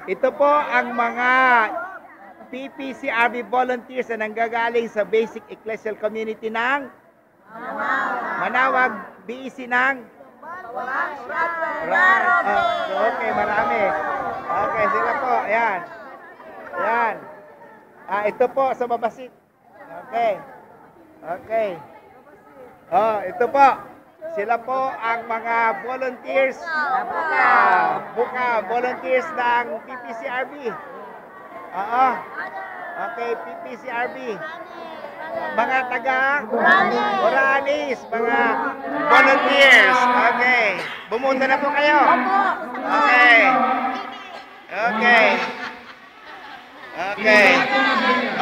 Ito po ang mga PPCRB volunteers na nanggagaling sa Basic Ecclesial Community ng Manawag, BEC ng okay, marami. Okay, sila po. Ayan. Ayan. Ito po sa Babasit. Okay. Okay. Ito po. Sila po ang mga volunteers. Volunteers ng PPCRB. Okay, PPCRB. Mga taga Oranis, mga volunteers. Okay. Bumunta na po kayo. Okay. Okay. Okay.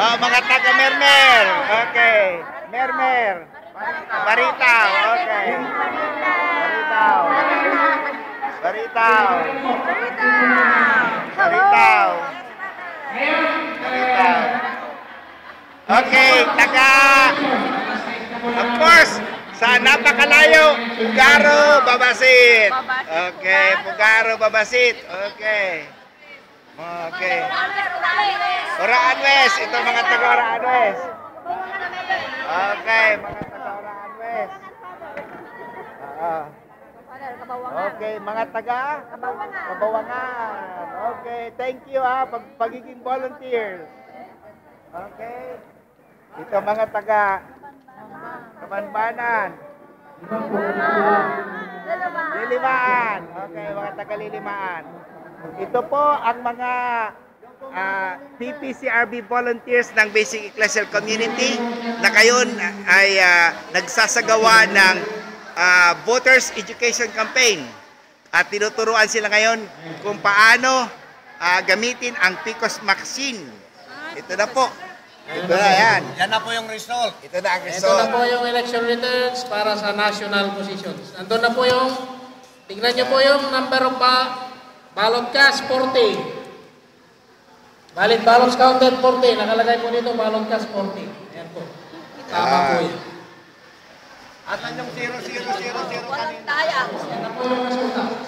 Mga taga Mermer. Okay. Mermer. Baritaw. Okay. Baritaw. Baritaw. Baritaw. Baritaw. Okay, of course, sa napakalayo, Pugaro, Babasit. Okay, Pugaro, Babasit. Okay. Okay. Oraan West, ito mga taga Oraan West. Okay, mga taga Oraan West. Okay, mga taga Kabawangan. Okay, thank you pagiging volunteers. Okay. Ito mga taga Kabanbanan. Lilimaan. Okay, mga taga Lilimaan. Ito po ang mga PPCRB volunteers ng Basic Ecclesial Community na ngayon ay nagsasagawa ng Voters Education Campaign. At tinuturuan sila ngayon kung paano gamitin ang PCOS machine. Ito na po. Ito na yan. Yan na po yung result. Ito na ang result. Ito na po yung election returns para sa national positions. Nandun na po yung, tingnan nyo po yung number of ballot cast 40. Valid ballots counted 40. Nakalagay po dito ballot cast 40. Ayan po. Tama po yun. At yung 0-0-0-0 kanina. Yan na po yung resulta.